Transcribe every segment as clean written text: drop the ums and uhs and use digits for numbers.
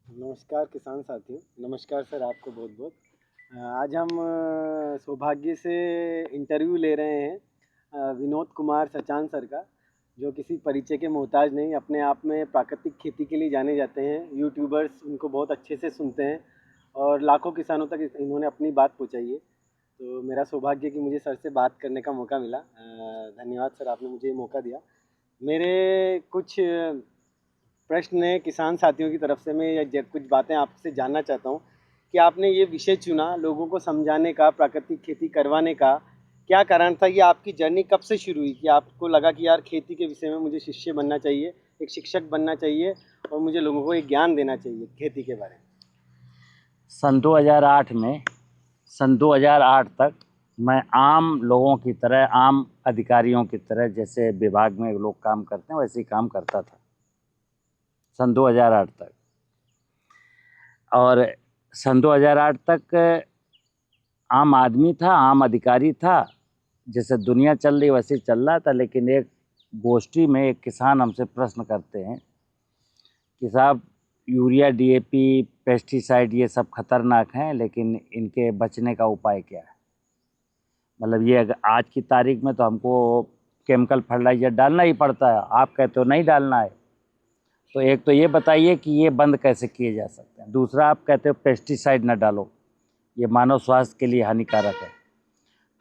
नमस्कार किसान साथियों, नमस्कार सर आपको बहुत-बहुत। आज हम सौभाग्य से इंटरव्यू ले रहे हैं विनोद कुमार सचान सर का, जो किसी परिचय के मोहताज नहीं, अपने आप में प्राकृतिक खेती के लिए जाने जाते हैं। यूट्यूबर्स उनको बहुत अच्छे से सुनते हैं और लाखों किसानों तक इन्होंने अपनी बात पहुँचाई है। तो मेरा सौभाग्य कि मुझे सर से बात करने का मौका मिला। धन्यवाद सर, आपने मुझे ये मौका दिया। मेरे कुछ प्रश्न है किसान साथियों की तरफ से, मैं ये कुछ बातें आपसे जानना चाहता हूँ कि आपने ये विषय चुना लोगों को समझाने का, प्राकृतिक खेती करवाने का। क्या कारण था? ये आपकी जर्नी कब से शुरू हुई कि आपको लगा कि यार खेती के विषय में मुझे शिष्य बनना चाहिए, एक शिक्षक बनना चाहिए और मुझे लोगों को एक ज्ञान देना चाहिए खेती के बारे में? सन 2008 तक मैं आम लोगों की तरह, आम अधिकारियों की तरह, जैसे विभाग में लोग काम करते हैं वैसे ही काम करता था सन 2008 तक। और सन 2008 तक आम आदमी था, आम अधिकारी था, जैसे दुनिया चल रही वैसे ही चल रहा था। लेकिन एक गोष्ठी में एक किसान हमसे प्रश्न करते हैं कि साहब, यूरिया, डीएपी, पेस्टिसाइड ये सब खतरनाक हैं, लेकिन इनके बचने का उपाय क्या है? मतलब ये आज की तारीख में तो हमको केमिकल फर्टिलाइजर डालना ही पड़ता है, आप कहते हो नहीं डालना है। तो एक तो ये बताइए कि ये बंद कैसे किए जा सकते हैं। दूसरा, आप कहते हो पेस्टिसाइड ना डालो, ये मानव स्वास्थ्य के लिए हानिकारक है।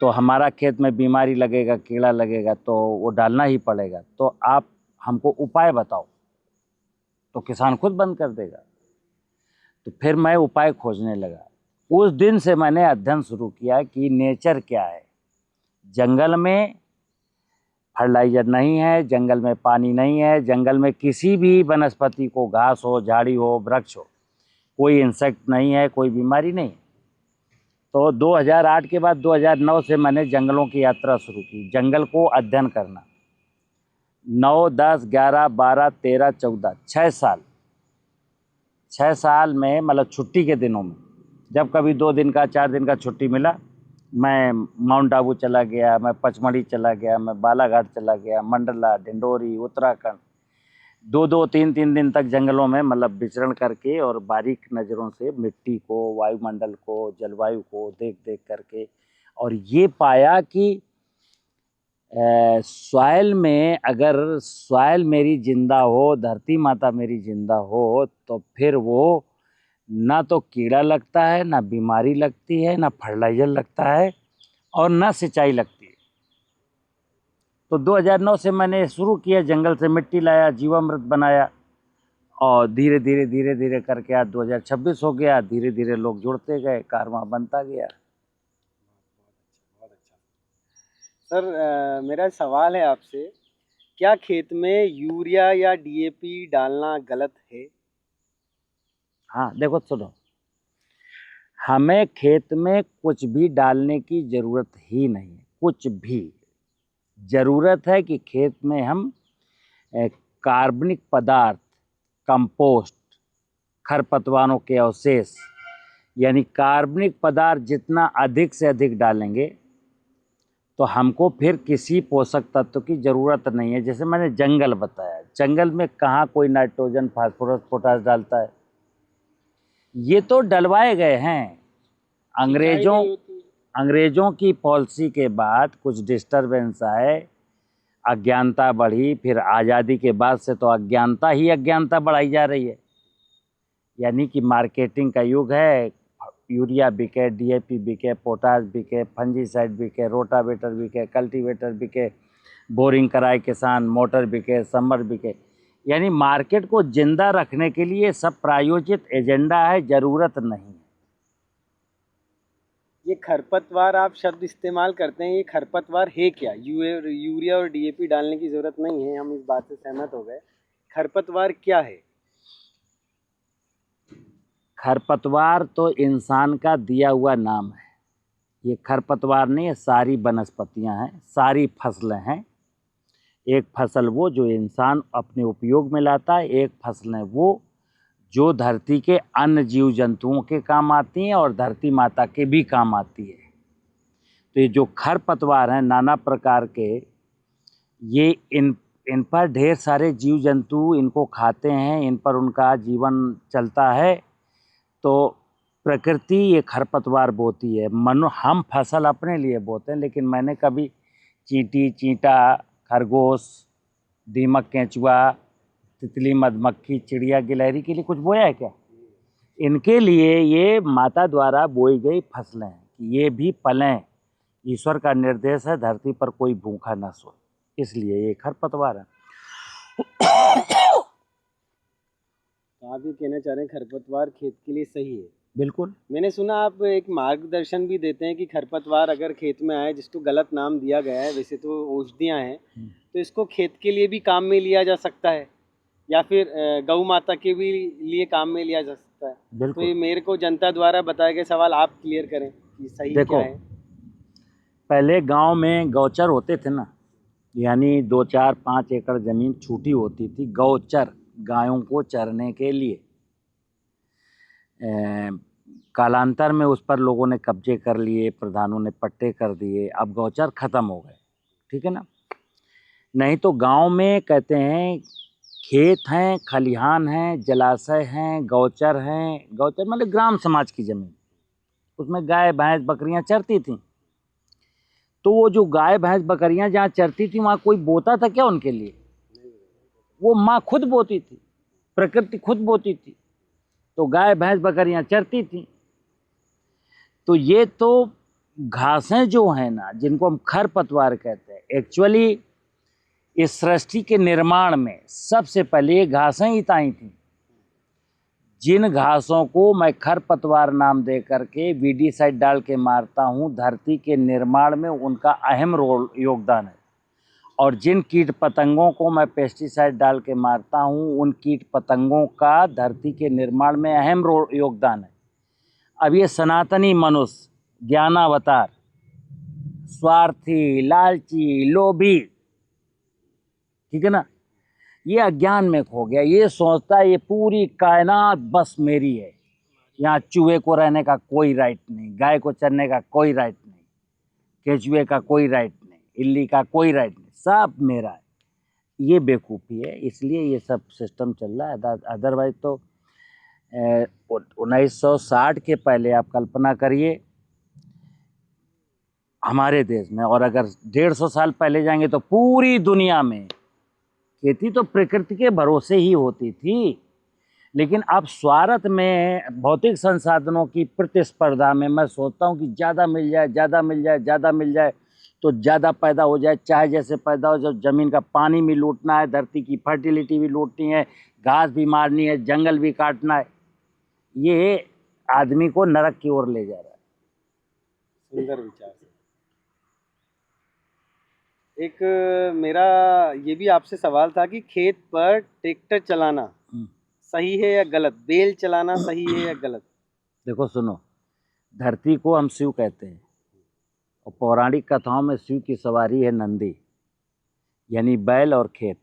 तो हमारा खेत में बीमारी लगेगा, कीड़ा लगेगा, तो वो डालना ही पड़ेगा। तो आप हमको उपाय बताओ। तो किसान खुद बंद कर देगा। तो फिर मैं उपाय खोजने लगा। उस दिन से मैंने अध्ययन शुरू किया कि नेचर क्या है। जंगल में फर्टिलाइजर नहीं है, जंगल में पानी नहीं है, जंगल में किसी भी वनस्पति को, घास हो, झाड़ी हो, वृक्ष हो, कोई इंसेक्ट नहीं है, कोई बीमारी नहीं। तो 2008 के बाद 2009 से मैंने जंगलों की यात्रा शुरू की, जंगल को अध्ययन करना। 9, 10, 11, 12, 13, 14, 6 साल में, मतलब छुट्टी के दिनों में, जब कभी 2 दिन का, 4 दिन का छुट्टी मिला, मैं माउंट आबू चला गया, मैं पचमढ़ी चला गया, मैं बालाघाट चला गया, मंडला, डिंडोरी, उत्तराखंड, 2-2, 3-3 दिन तक जंगलों में मतलब विचरण करके और बारीक नज़रों से मिट्टी को, वायुमंडल को, जलवायु को देख देख करके, और ये पाया कि सॉइल में, अगर सॉइल मेरी जिंदा हो, धरती माता मेरी जिंदा हो, तो फिर वो ना तो कीड़ा लगता है, ना बीमारी लगती है, ना फर्टिलाइजर लगता है, और ना सिंचाई लगती है। तो 2009 से मैंने शुरू किया, जंगल से मिट्टी लाया, जीवामृत बनाया, और धीरे धीरे धीरे धीरे करके आज 2026 हो गया। धीरे धीरे लोग जुड़ते गए, कारवां बनता गया। बहुत अच्छा। सर मेरा सवाल है आपसे, क्या खेत में यूरिया या डीएपी डालना गलत है? हाँ, देखो सुनो, हमें खेत में कुछ भी डालने की ज़रूरत ही नहीं है। कुछ भी ज़रूरत है कि खेत में हम कार्बनिक पदार्थ, कंपोस्ट, खरपतवारों के अवशेष, यानी कार्बनिक पदार्थ जितना अधिक से अधिक डालेंगे तो हमको फिर किसी पोषक तत्व की ज़रूरत नहीं है। जैसे मैंने जंगल बताया, जंगल में कहाँ कोई नाइट्रोजन, फास्फोरस, पोटास डालता है? ये तो डलवाए गए हैं। अंग्रेज़ों अंग्रेज़ों की पॉलिसी के बाद कुछ डिस्टर्बेंस आए, अज्ञानता बढ़ी, फिर आज़ादी के बाद से तो अज्ञानता ही अज्ञानता बढ़ाई जा रही है। यानी कि मार्केटिंग का युग है। यूरिया बिके, डीएपी बिके, पोटास बिके, फंजीसाइड बिके, रोटावेटर बिके, कल्टीवेटर बिके, बोरिंग कराए किसान, मोटर बिके, समर बिके। यानी मार्केट को जिंदा रखने के लिए सब प्रायोजित एजेंडा है, ज़रूरत नहीं। ये खरपतवार आप शब्द इस्तेमाल करते हैं, ये खरपतवार है क्या? यूरिया और डीएपी डालने की ज़रूरत नहीं है, हम इस बात से सहमत हो गए। खरपतवार क्या है? खरपतवार तो इंसान का दिया हुआ नाम है। ये खरपतवार नहीं है, सारी वनस्पतियां हैं, सारी फसलें हैं। एक फसल वो जो इंसान अपने उपयोग में लाता है, एक फसलें वो जो धरती के अन्य जीव जंतुओं के काम आती हैं और धरती माता के भी काम आती है। तो ये जो खरपतवार हैं नाना प्रकार के, ये इन पर ढेर सारे जीव जंतु इनको खाते हैं, इन पर उनका जीवन चलता है। तो प्रकृति ये खरपतवार बोती है। हम फसल अपने लिए बोते हैं, लेकिन मैंने कभी चींटी, चींटा, खरगोश, दीमक, केंचुआ, तितली, मधुमक्खी, चिड़िया, गिलहरी के लिए कुछ बोया है क्या? इनके लिए ये माता द्वारा बोई गई फसलें हैं कि ये भी पलें। ईश्वर का निर्देश है, धरती पर कोई भूखा न सोए, इसलिए ये खरपतवार है। तो आप ये कहना चाह रहे हैं खरपतवार खेत के लिए सही है? बिल्कुल। मैंने सुना आप एक मार्गदर्शन भी देते हैं कि खरपतवार अगर खेत में आए, जिसको गलत नाम दिया गया है, वैसे तो औषधियाँ हैं, तो इसको खेत के लिए भी काम में लिया जा सकता है या फिर गौ माता के भी लिए काम में लिया जा सकता है? तो बिल्कुल। ये मेरे को जनता द्वारा बताए गए सवाल आप क्लियर करें कि सही देखो, क्या है। पहले गांव में गौचर होते थे ना, यानी 2, 4, 5 एकड़ जमीन छूटी होती थी गौचर, गायों को चरने के लिए। कालांतर में उस पर लोगों ने कब्जे कर लिए, प्रधानों ने पट्टे कर दिए, अब गौचर खत्म हो गए, ठीक है ना। नहीं तो गांव में कहते हैं खेत हैं, खलिहान हैं, जलाशय हैं, गौचर हैं। गौचर मतलब ग्राम समाज की जमीन, उसमें गाय, भैंस, बकरियां चरती थीं। तो वो जो गाय, भैंस, बकरियां जहाँ चरती थी, वहाँ कोई बोता था क्या उनके लिए? वो माँ खुद बोती थी, प्रकृति खुद बोती थी। तो गाय, भैंस, बकरियां चरती थी। तो ये तो घासें जो हैं ना, जिनको हम खरपतवार कहते हैं, एक्चुअली इस सृष्टि के निर्माण में सबसे पहले ये घासें ही ताई थी। जिन घासों को मैं खरपतवार नाम दे करके वीडीसाइड डाल के मारता हूँ, धरती के निर्माण में उनका अहम रोल योगदान है। और जिन कीट पतंगों को मैं पेस्टिसाइड डाल के मारता हूँ, उन कीट पतंगों का धरती के निर्माण में अहम योगदान है। अब ये सनातनी मनुष्य, ज्ञानावतार, स्वार्थी, लालची, लोभी, ठीक है ना, ये अज्ञान में खो गया। ये सोचता है ये पूरी कायनात बस मेरी है, यहाँ चूहे को रहने का कोई राइट नहीं, गाय को चरने का कोई राइट नहीं, केचुए का कोई राइट नहीं, इल्ली का कोई राइट नहीं, सब मेरा है। ये बेवकूफ़ी है, इसलिए ये सब सिस्टम चल रहा है। अदरवाइज तो 1960 के पहले आप कल्पना करिए हमारे देश में, और अगर 150 साल पहले जाएंगे तो पूरी दुनिया में खेती तो प्रकृति के भरोसे ही होती थी। लेकिन अब स्वार्थ में, भौतिक संसाधनों की प्रतिस्पर्धा में मैं सोचता हूँ कि ज़्यादा मिल जाए, ज़्यादा मिल जाए, ज़्यादा मिल जाए तो ज़्यादा पैदा हो जाए, चाहे जैसे पैदा हो जाए। ज़मीन का पानी भी लूटना है, धरती की फर्टिलिटी भी लूटनी है, घास भी मारनी है, जंगल भी काटना है। ये आदमी को नरक की ओर ले जा रहा है। सुंदर विचार से। एक मेरा ये भी आपसे सवाल था कि खेत पर ट्रैक्टर चलाना सही है या गलत, बैल चलाना सही है या गलत? देखो सुनो, धरती को हम शिव कहते हैं, और पौराणिक कथाओं में शिव की सवारी है नंदी, यानी बैल और खेत।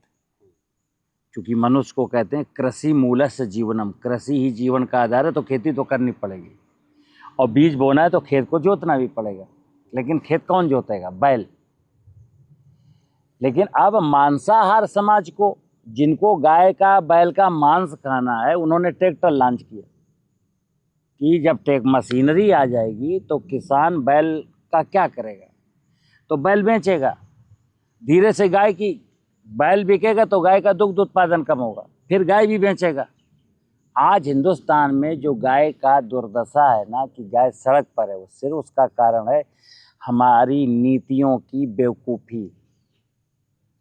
चूँकि मनुष्य को कहते हैं कृषि मूलस्य जीवनम, कृषि ही जीवन का आधार है, तो खेती तो करनी पड़ेगी। और बीज बोना है तो खेत को जोतना भी पड़ेगा, लेकिन खेत कौन जोतेगा? बैल। लेकिन अब मांसाहार समाज को, जिनको गाय का, बैल का मांस खाना है, उन्होंने ट्रैक्टर लॉन्च किया कि जब मशीनरी आ जाएगी तो किसान बैल का क्या करेगा? तो बैल बेचेगा, धीरे से गाय की, बैल बिकेगा तो गाय का दुग्ध उत्पादन कम होगा, फिर गाय भी बेचेगा। आज हिंदुस्तान में जो गाय का दुर्दशा है ना, कि गाय सड़क पर है, वो सिर्फ उसका कारण है हमारी नीतियों की बेवकूफ़ी।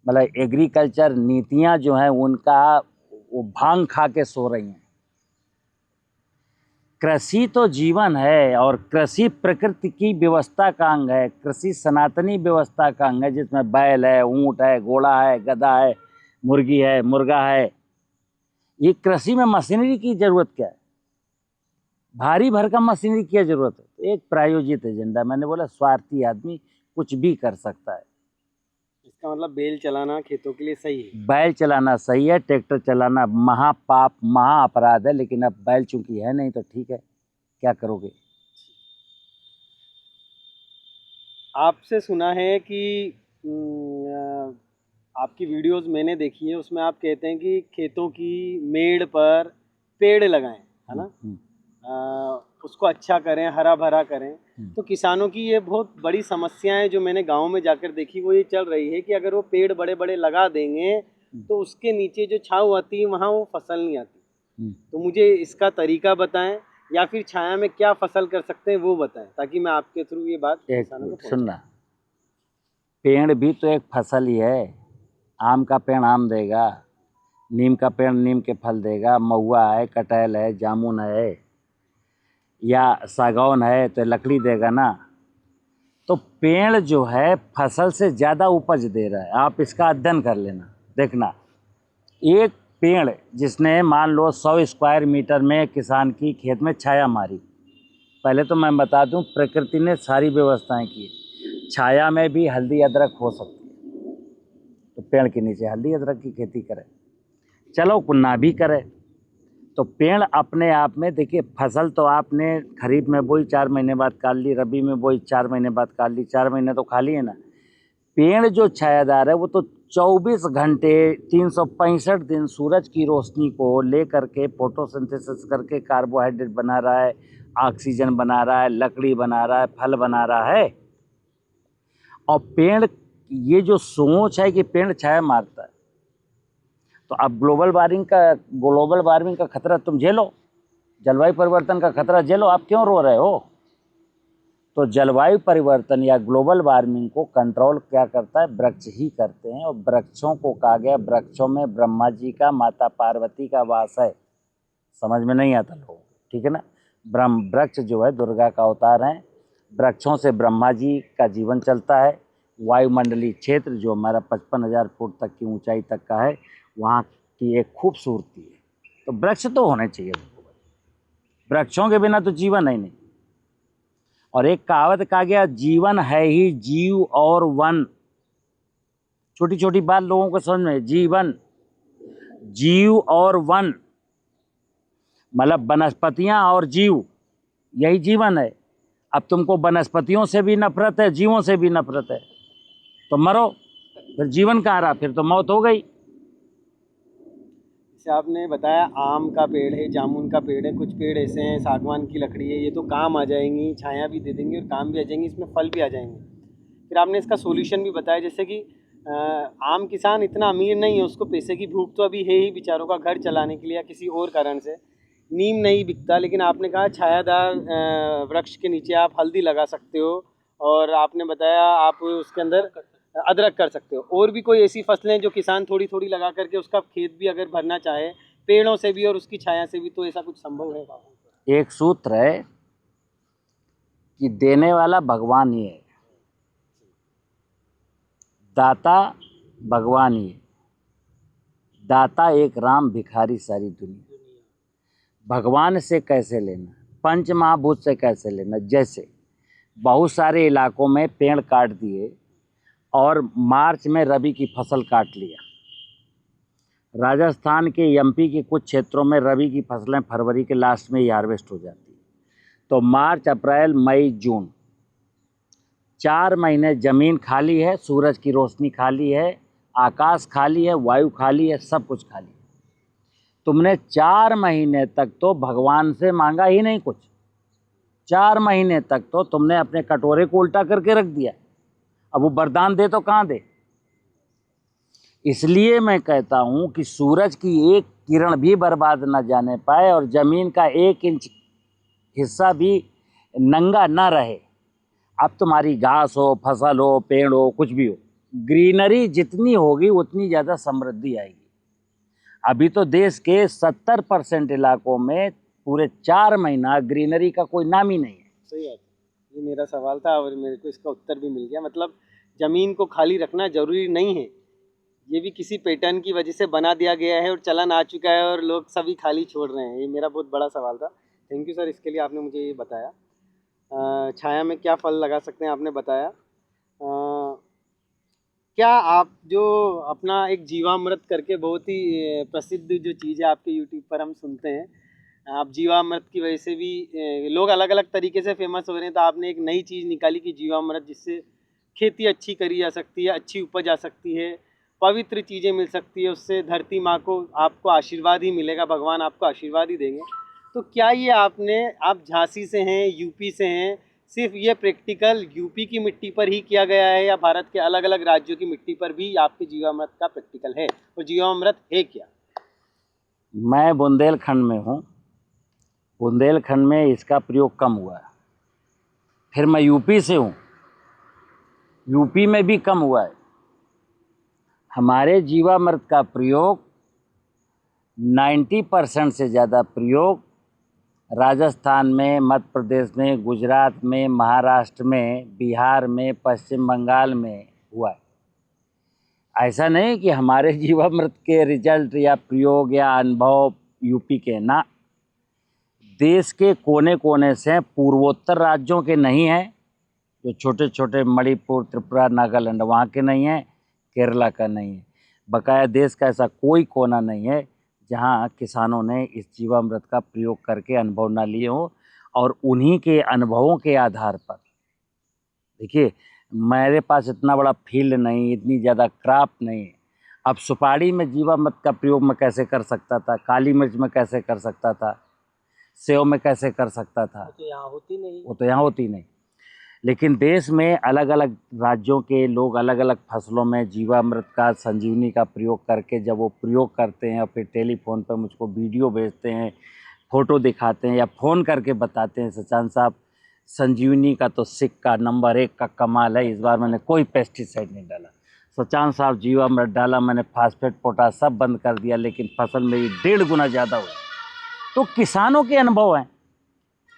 मतलब एग्रीकल्चर नीतियां जो हैं उनका, वो भांग खा के सो रही हैं। कृषि तो जीवन है, और कृषि प्रकृति की व्यवस्था का अंग है, कृषि सनातनी व्यवस्था का अंग है, जिसमें बैल है, ऊंट है, घोड़ा है, गधा है, मुर्गी है, मुर्गा है। ये कृषि में मशीनरी की जरूरत क्या है? भारी भरकम मशीनरी की जरूरत है? तो एक प्रायोजित एजेंडा, मैंने बोला स्वार्थी आदमी कुछ भी कर सकता है। इसका मतलब बैल चलाना खेतों के लिए सही है? बैल चलाना सही है, ट्रैक्टर चलाना महापाप, महा अपराध है। लेकिन अब बैल चूंकि है नहीं तो ठीक है, क्या करोगे? आपसे सुना है कि आपकी वीडियोस मैंने देखी है, उसमें आप कहते हैं कि खेतों की मेड़ पर पेड़ लगाएं, है ना। उसको अच्छा करें, हरा भरा करें। तो किसानों की ये बहुत बड़ी समस्या है जो मैंने गांव में जाकर देखी, वो ये चल रही है कि अगर वो पेड़ बड़े बड़े लगा देंगे तो उसके नीचे जो छांव आती है वहाँ वो फसल नहीं आती। तो मुझे इसका तरीका बताएं, या फिर छाया में क्या फसल कर सकते हैं वो बताएं, ताकि मैं आपके थ्रू ये बात किसानों को सुनना, पेड़ भी तो एक फसल ही है। आम का पेड़ आम देगा, नीम का पेड़ नीम के फल देगा, महुआ है, कटहल है, जामुन है या सागौन है तो लकड़ी देगा ना। तो पेड़ जो है फसल से ज़्यादा उपज दे रहा है। आप इसका अध्ययन कर लेना, देखना। एक पेड़ जिसने मान लो 100 स्क्वायर मीटर में किसान की खेत में छाया मारी। पहले तो मैं बता दूं, प्रकृति ने सारी व्यवस्थाएं की। छाया में भी हल्दी अदरक हो सकती है, तो पेड़ के नीचे हल्दी अदरक की खेती करें। चलो ना भी करे तो पेड़ अपने आप में, देखिए फसल तो आपने खरीफ में बोई 4 महीने बाद काट ली, रबी में बोई 4 महीने बाद काट ली, 4 महीने तो खाली है ना। पेड़ जो छायादार है वो तो 24 घंटे 365 दिन सूरज की रोशनी को ले करके फोटोसिंथेसिस करके कार्बोहाइड्रेट बना रहा है, ऑक्सीजन बना रहा है, लकड़ी बना रहा है, फल बना रहा है। और पेड़, ये जो सोच है कि पेड़ छाया मारता है, तो अब ग्लोबल वार्मिंग का खतरा तुम झेलो, जलवायु परिवर्तन का खतरा झेलो। आप क्यों रो रहे हो? तो जलवायु परिवर्तन या ग्लोबल वार्मिंग को कंट्रोल क्या करता है? वृक्ष ही करते हैं। और वृक्षों को कहा गया, वृक्षों में ब्रह्मा जी का, माता पार्वती का वास है। समझ में नहीं आता लोगों को, ठीक है ना। वृक्ष जो है दुर्गा का अवतार हैं। वृक्षों से ब्रह्मा जी का जीवन चलता है। वायुमंडलीय क्षेत्र जो हमारा 55,000 फुट तक की ऊंचाई तक का है, वहाँ की एक खूबसूरती है। तो वृक्ष तो होने चाहिए, वृक्षों के बिना तो जीवन है नहीं। और एक कहावत कहा गया, जीवन है ही जीव और वन। छोटी छोटी बात लोगों को समझ में, जीवन, जीव और वन, मतलब वनस्पतियां और जीव, यही जीवन है। अब तुमको वनस्पतियों से भी नफरत है, जीवों से भी नफरत है, तो मरो, फिर जीवन कहाँ रहा? फिर तो मौत हो गई। जैसे आपने बताया आम का पेड़ है, जामुन का पेड़ है, कुछ पेड़ ऐसे हैं, सागवान की लकड़ी है, ये तो काम आ जाएंगी, छाया भी दे देंगी और काम भी आ जाएंगी, इसमें फल भी आ जाएंगे। फिर आपने इसका सोल्यूशन भी बताया, जैसे कि आम किसान इतना अमीर नहीं है, उसको पैसे की भूख तो अभी है ही बेचारों का, घर चलाने के लिए या किसी और कारण से नीम नहीं बिकता, लेकिन आपने कहा छायादार वृक्ष के नीचे आप हल्दी लगा सकते हो, और आपने बताया आप उसके अंदर अदरक कर सकते हो। और भी कोई ऐसी फसलें जो किसान थोड़ी थोड़ी लगा करके उसका खेत भी अगर भरना चाहे पेड़ों से भी और उसकी छाया से भी, तो ऐसा कुछ संभव है? एक सूत्र है कि देने वाला भगवान ही है, दाता भगवान ही है। दाता एक राम, भिखारी सारी दुनिया। भगवान से कैसे लेना, पंच महाभूत से कैसे लेना? जैसे बहुत सारे इलाकों में पेड़ काट दिए और मार्च में रबी की फसल काट लिया। राजस्थान के एमपी के कुछ क्षेत्रों में रबी की फसलें फरवरी के लास्ट में ही हार्वेस्ट हो जाती है। तो मार्च, अप्रैल, मई, जून, 4 महीने ज़मीन खाली है, सूरज की रोशनी खाली है, आकाश खाली है, वायु खाली है, सब कुछ खाली है। तुमने 4 महीने तक तो भगवान से मांगा ही नहीं कुछ। 4 महीने तक तो तुमने अपने कटोरे को उल्टा करके रख दिया। अब वो वरदान दे तो कहाँ दे? इसलिए मैं कहता हूँ कि सूरज की एक किरण भी बर्बाद न जाने पाए और ज़मीन का 1 इंच हिस्सा भी नंगा न रहे। अब तुम्हारी घास हो, फसल हो, पेड़ हो, कुछ भी हो, ग्रीनरी जितनी होगी उतनी ज़्यादा समृद्धि आएगी। अभी तो देश के 70% इलाकों में पूरे 4 महीना ग्रीनरी का कोई नाम ही नहीं है। सही बात, ये मेरा सवाल था और मेरे को इसका उत्तर भी मिल गया। मतलब ज़मीन को खाली रखना ज़रूरी नहीं है, ये भी किसी पैटर्न की वजह से बना दिया गया है और चलन आ चुका है और लोग सभी खाली छोड़ रहे हैं। ये मेरा बहुत बड़ा सवाल था। थैंक यू सर, इसके लिए आपने मुझे ये बताया। छाया में क्या फल लगा सकते हैं आपने बताया। क्या आप जो अपना एक जीवामृत करके बहुत ही प्रसिद्ध जो चीज़ है आपके यूट्यूब पर हम सुनते हैं, आप जीवामृत की वजह से भी लोग अलग अलग तरीके से फेमस हो रहे हैं, तो आपने एक नई चीज़ निकाली कि जीवामृत, जिससे खेती अच्छी करी जा सकती है, अच्छी उपज आ सकती है पवित्र चीज़ें मिल सकती है, उससे धरती माँ को आपको आशीर्वाद ही मिलेगा, भगवान आपको आशीर्वाद ही देंगे। तो क्या ये आप झांसी से हैं, यूपी से हैं, सिर्फ ये प्रैक्टिकल यूपी की मिट्टी पर ही किया गया है या भारत के अलग अलग राज्यों की मिट्टी पर भी आपके जीवामृत का प्रैक्टिकल है, और जीवामृत है क्या? मैं बुंदेलखंड में हूँ। बुंदेलखंड में इसका प्रयोग कम हुआ है। फिर मैं यूपी से हूँ, यूपी में भी कम हुआ है। हमारे जीवामृत का प्रयोग 90% से ज़्यादा प्रयोग राजस्थान में, मध्य प्रदेश में, गुजरात में, महाराष्ट्र में, बिहार में, पश्चिम बंगाल में हुआ है। ऐसा नहीं कि हमारे जीवामृत के रिजल्ट या प्रयोग या अनुभव यूपी के ना, देश के कोने कोने से, पूर्वोत्तर राज्यों के नहीं हैं, जो छोटे छोटे मणिपुर, त्रिपुरा, नागालैंड वहाँ के नहीं हैं, केरला का नहीं है। बकाया देश का ऐसा कोई कोना नहीं है जहाँ किसानों ने इस जीवामृत का प्रयोग करके अनुभव ना लिए हों। और उन्हीं के अनुभवों के आधार पर, देखिए, मेरे पास इतना बड़ा फील्ड नहीं, इतनी ज़्यादा क्राफ्ट नहीं है। अब सुपारी में जीवामृत का प्रयोग मैं कैसे कर सकता था, काली मिर्च में कैसे कर सकता था, सेव में कैसे कर सकता था, तो यहाँ होती नहीं, वो तो यहाँ होती नहीं। लेकिन देश में अलग अलग राज्यों के लोग अलग अलग फसलों में जीवामृत का, संजीवनी का प्रयोग करके जब वो प्रयोग करते हैं और फिर टेलीफोन पर मुझको वीडियो भेजते हैं, फ़ोटो दिखाते हैं या फ़ोन करके बताते हैं, सचान साहब संजीवनी का तो सिक्का नंबर 1 का कमाल है, इस बार मैंने कोई पेस्टिसाइड नहीं डाला। सचान साहब जीवामृत डाला मैंने, फास्फेट, पोटाश सब बंद कर दिया, लेकिन फसल मेरी 1.5 गुना ज़्यादा हुई। तो किसानों के अनुभव हैं।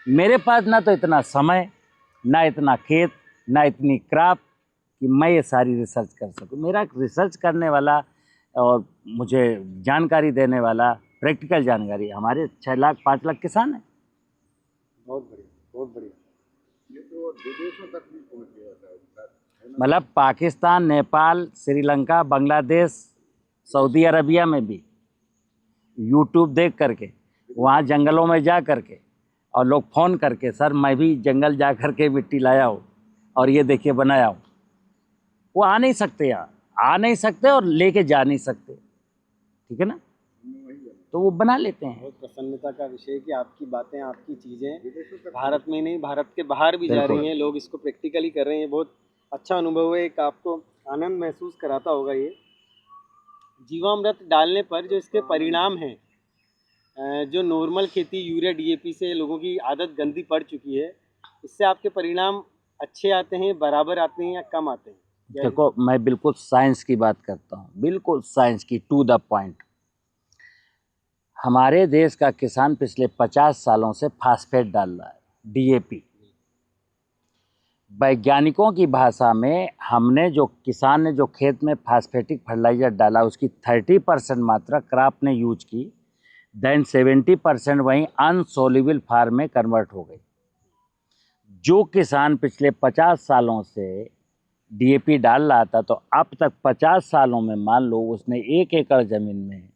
मेरे पास ना तो इतना समय, ना इतना खेत, ना इतनी क्राप कि मैं ये सारी रिसर्च कर सकूं। मेरा रिसर्च करने वाला और मुझे जानकारी देने वाला, प्रैक्टिकल जानकारी, हमारे 6 लाख 5 लाख किसान हैं। बहुत बढ़िया, बहुत बढ़िया। ये तो विदेशों तक भी पहुंच गया था, मतलब पाकिस्तान, नेपाल, श्रीलंका, बांग्लादेश, सऊदी अरबिया में भी यूट्यूब देख करके, वहाँ जंगलों में जा करके, और लोग फ़ोन करके, सर मैं भी जंगल जा कर के मिट्टी लाया हूँ और ये देखिए बनाया हूँ। वो आ नहीं सकते, यहाँ आ नहीं सकते और लेके जा नहीं सकते, ठीक है ना, तो वो बना लेते हैं। बहुत प्रसन्नता का विषय है कि आपकी बातें, आपकी चीज़ें भारत में नहीं, भारत के बाहर भी जा रही हैं, लोग इसको प्रैक्टिकली कर रहे हैं। बहुत अच्छा अनुभव है, एक आपको आनंद महसूस कराता होगा ये। जीवामृत डालने पर जो इसके परिणाम हैं, जो नॉर्मल खेती यूरिया डीएपी से लोगों की आदत गंदी पड़ चुकी है, इससे आपके परिणाम अच्छे आते हैं, बराबर आते हैं या कम आते हैं? देखो, मैं बिल्कुल साइंस की बात करता हूँ, बिल्कुल साइंस की, टू द पॉइंट। हमारे देश का किसान पिछले 50 सालों से फास्फेट डाल रहा है, डीएपी। वैज्ञानिकों की भाषा में, हमने जो किसान ने जो खेत में फास्फेटिक फर्टिलाइजर डाला, उसकी 30% मात्रा क्रॉप ने यूज की, देन 70% वहीं अनसोल्यूबल फार्म में कन्वर्ट हो गई। जो किसान पिछले 50 सालों से डीएपी डाल रहा था, तो अब तक 50 सालों में मान लो उसने 1 एकड़ ज़मीन में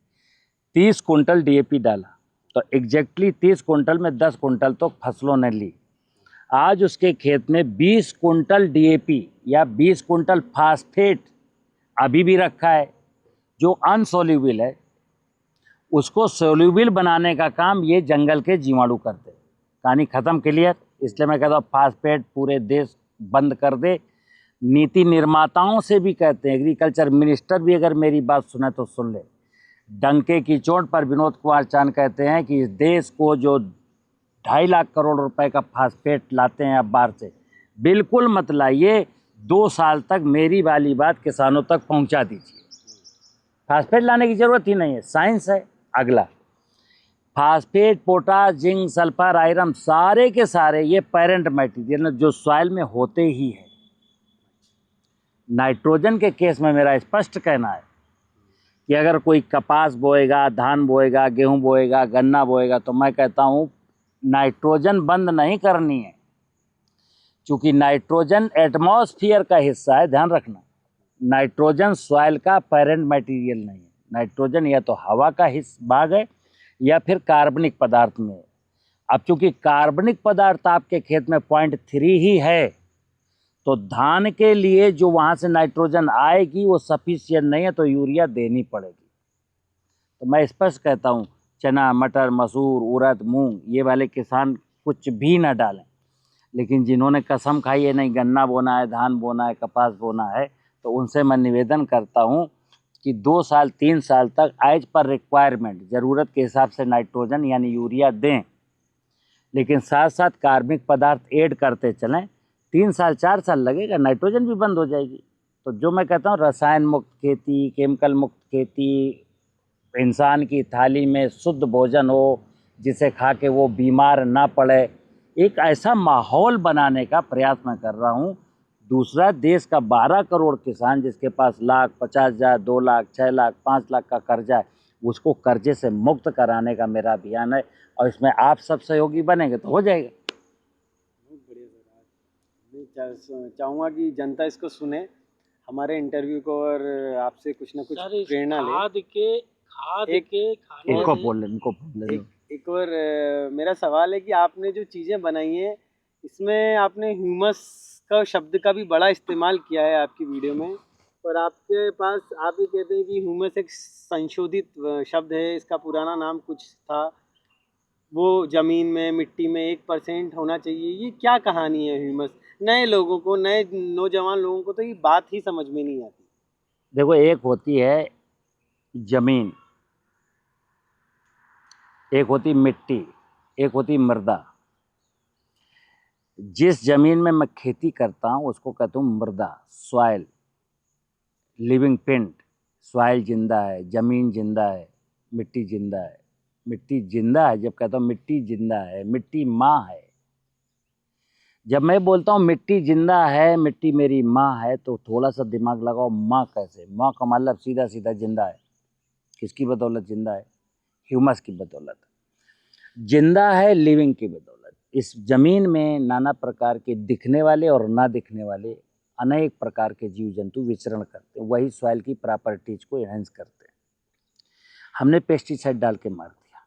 30 कुंटल डीएपी डाला, तो एग्जैक्टली 30 कुंटल में 10 कुंटल तो फसलों ने ली। आज उसके खेत में 20 कुंटल डीएपी या 20 कुंटल फास्फेट अभी भी रखा है, जो अनसोल्यूबल है। उसको सोल्यूबल बनाने का काम ये जंगल के जीवाणु करते। कहानी ख़त्म, क्लियर। इसलिए मैं कहता हूँ फास्फेट पूरे देश बंद कर दे। नीति निर्माताओं से भी कहते हैं, एग्रीकल्चर मिनिस्टर भी अगर मेरी बात सुने तो सुन ले। डंके की चोट पर विनोद कुमार चांद कहते हैं कि इस देश को जो 2.5 लाख करोड़ रुपए का फास्फेट लाते हैं अब बाहर से, बिल्कुल मत लाइए। 2 साल तक मेरी वाली बात किसानों तक पहुंचा दीजिए। फास्फेट लाने की ज़रूरत ही नहीं है, साइंस है। अगला, phosphate, potash, zinc, sulphur, iron, सारे के सारे ये पेरेंट मटेरियल जो सॉइल में होते ही है। नाइट्रोजन के केस में मेरा स्पष्ट कहना है कि अगर कोई कपास बोएगा, धान बोएगा, गेहूं बोएगा, गन्ना बोएगा, तो मैं कहता हूं नाइट्रोजन बंद नहीं करनी है, क्योंकि नाइट्रोजन एटमॉस्फेयर का हिस्सा है। ध्यान रखना, नाइट्रोजन सॉइल का पेरेंट मटेरियल नहीं है। नाइट्रोजन या तो हवा का हिस्सा भाग है या फिर कार्बनिक पदार्थ में है। अब चूंकि कार्बनिक पदार्थ आपके खेत में 0.3 ही है, तो धान के लिए जो वहाँ से नाइट्रोजन आएगी वो सफिशिएंट नहीं है, तो यूरिया देनी पड़ेगी। तो मैं स्पष्ट कहता हूँ, चना, मटर, मसूर, उड़द, मूंग ये वाले किसान कुछ भी ना डालें। लेकिन जिन्होंने कसम खाई है नहीं गन्ना बोना है, धान बोना है, कपास बोना है, तो उनसे मैं निवेदन करता हूँ कि 2 साल 3 साल तक एज पर रिक्वायरमेंट ज़रूरत के हिसाब से नाइट्रोजन यानी यूरिया दें, लेकिन साथ साथ कार्बनिक पदार्थ ऐड करते चलें। 3 साल 4 साल लगेगा, नाइट्रोजन भी बंद हो जाएगी। तो जो मैं कहता हूँ रसायन मुक्त खेती, केमिकल मुक्त खेती, इंसान की थाली में शुद्ध भोजन हो जिसे खा के वो बीमार ना पड़े, एक ऐसा माहौल बनाने का प्रयास मैं कर रहा हूँ। दूसरा, देश का 12 करोड़ किसान जिसके पास लाख, 50,000, 2 लाख, 6 लाख, 5 लाख का कर्जा है, उसको कर्जे से मुक्त कराने का मेरा अभियान है, और इसमें आप सब सहयोगी बनेंगे तो हो जाएगा। बहुत बढ़िया सर। मैं चाहूँगा कि जनता इसको सुने, हमारे इंटरव्यू को, और आपसे कुछ ना कुछ प्रेरणा ले। इनको बोल ले। एक और मेरा सवाल है कि आपने जो चीज़ें बनाई हैं इसमें आपने ह्यूमस का शब्द का भी बड़ा इस्तेमाल किया है आपकी वीडियो में, और आपके पास आप ये कहते हैं कि ह्यूमस एक संशोधित शब्द है, इसका पुराना नाम कुछ था, वो ज़मीन में, मिट्टी में 1% होना चाहिए। ये क्या कहानी है ह्यूमस? नए लोगों को, नए नौजवान लोगों को तो ये बात ही समझ में नहीं आती। देखो, एक होती है जमीन, एक होती मिट्टी, एक होती मृदा। जिस जमीन में मैं खेती करता हूँ उसको कहता हूँ मृदा, सॉइल, लिविंग पिंड। सॉइल जिंदा है, जमीन जिंदा है, मिट्टी जिंदा है। मिट्टी जिंदा है जब कहता हूँ मिट्टी जिंदा है, मिट्टी माँ है। जब मैं बोलता हूँ मिट्टी जिंदा है, मिट्टी मेरी माँ है, तो थोड़ा सा दिमाग लगाओ, माँ कैसे? माँ का मतलब सीधा सीधा जिंदा है। किसकी बदौलत जिंदा है? ह्यूमस की बदौलत। जिंदा है लिविंग की बदौलत। इस जमीन में नाना प्रकार के दिखने वाले और ना दिखने वाले अनेक प्रकार के जीव जंतु विचरण करते हैं, वही सॉइल की प्रॉपर्टीज को एनहेंस करते हैं। हमने पेस्टिसाइड डाल के मार दिया,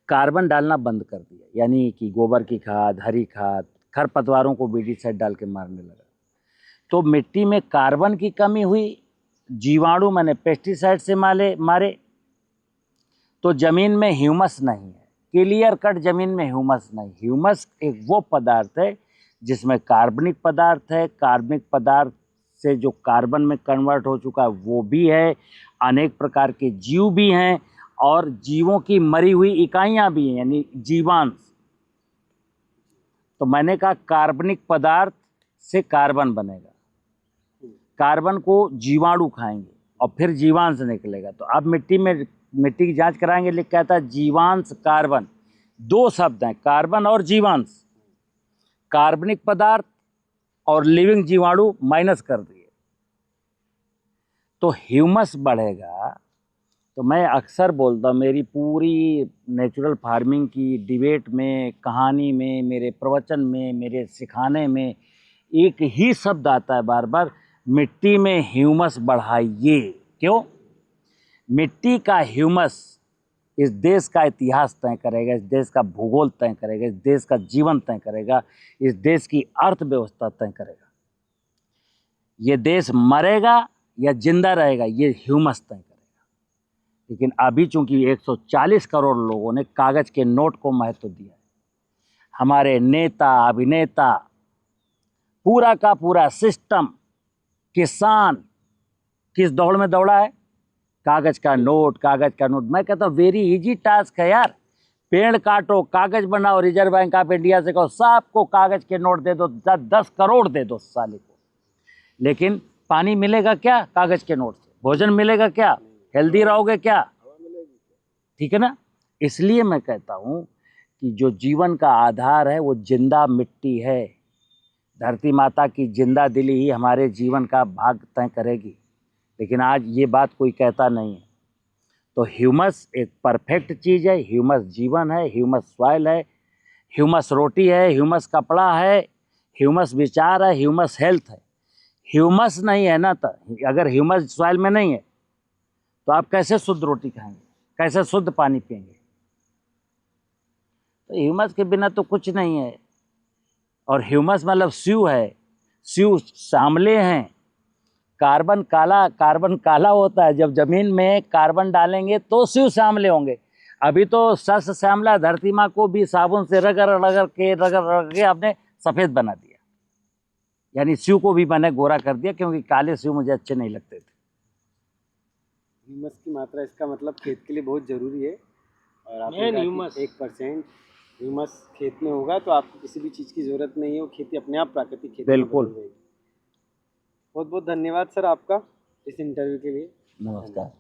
कार्बन डालना बंद कर दिया, यानी कि गोबर की खाद, हरी खाद, खरपतवारों को वीडीसाइड डाल के मारने लगा, तो मिट्टी में कार्बन की कमी हुई, जीवाणु मैंने पेस्टिसाइड से मारे, तो जमीन में ह्यूमस नहीं है। क्लियर कट जमीन में ह्यूमस नहीं। ह्यूमस एक वो पदार्थ है जिसमें कार्बनिक पदार्थ है, कार्बनिक पदार्थ से जो कार्बन में कन्वर्ट हो चुका है वो भी है, अनेक प्रकार के जीव भी हैं, और जीवों की मरी हुई इकाइयां भी हैं, यानी जीवांश। तो मैंने कहा कार्बनिक पदार्थ से कार्बन बनेगा, कार्बन को जीवाणु खाएंगे और फिर जीवांश निकलेगा। तो अब मिट्टी की जांच कराएंगे, लिख के आता है जीवांश कार्बन। 2 शब्द हैं, कार्बन और जीवांश। कार्बनिक पदार्थ और लिविंग जीवाणु माइनस कर दिए, तो ह्यूमस बढ़ेगा। तो मैं अक्सर बोलता हूँ, मेरी पूरी नेचुरल फार्मिंग की डिबेट में, कहानी में, मेरे प्रवचन में, मेरे सिखाने में एक ही शब्द आता है बार बार, मिट्टी में ह्यूमस बढ़ाइए। क्यों? मिट्टी का ह्यूमस इस देश का इतिहास तय करेगा, इस देश का भूगोल तय करेगा, इस देश का जीवन तय करेगा, इस देश की अर्थव्यवस्था तय करेगा। ये देश मरेगा या जिंदा रहेगा, ये ह्यूमस तय करेगा। लेकिन अभी चूंकि 140 करोड़ लोगों ने कागज के नोट को महत्व दिया है, हमारे नेता, अभिनेता, पूरा का पूरा सिस्टम, किसान किस दौड़ में दौड़ा है? कागज का नोट, कागज का नोट। मैं कहता हूँ वेरी इजी टास्क है यार, पेड़ काटो, कागज बनाओ, रिजर्व बैंक ऑफ इंडिया से कहो सबको कागज के नोट दे दो, 10 करोड़ दे दो साले को। लेकिन पानी मिलेगा क्या कागज के नोट से? भोजन मिलेगा क्या? हेल्दी रहोगे क्या? ठीक है ना? इसलिए मैं कहता हूँ कि जो जीवन का आधार है वो जिंदा मिट्टी है। धरती माता की जिंदा दिली ही हमारे जीवन का भाग तय करेगी, लेकिन आज ये बात कोई कहता नहीं है। तो ह्यूमस एक परफेक्ट चीज़ है, ह्यूमस जीवन है, ह्यूमस सॉइल है, ह्यूमस रोटी है, ह्यूमस कपड़ा है, ह्यूमस विचार है, ह्यूमस हेल्थ है। ह्यूमस नहीं है ना, तो अगर ह्यूमस सॉइल में नहीं है तो आप कैसे शुद्ध रोटी खाएंगे, कैसे शुद्ध पानी पिएंगे? तो ह्यूमस के बिना तो कुछ नहीं है। और ह्यूमस मतलब स्यू है, शिव सांवले हैं। कार्बन काला होता है। जब जमीन में कार्बन डालेंगे तो शिव सांवले होंगे। अभी तो सस श्यामला धरती माँ को भी साबुन से रगड़ के आपने सफेद बना दिया, यानी शिव को भी मैंने गोरा कर दिया, क्योंकि काले शिव मुझे अच्छे नहीं लगते थे। ह्यूमस की मात्रा, इसका मतलब खेत के लिए बहुत ज़रूरी है। और आपने मेन कहा कि ह्यूमस। 1% ह्यूमस खेत में होगा तो आपको किसी भी चीज़ की ज़रूरत नहीं है, वो खेती अपने आप प्राकृतिक खेती में बिल्कुल। बदल जाएगी। बहुत बहुत धन्यवाद सर आपका इस इंटरव्यू के लिए। नमस्कार।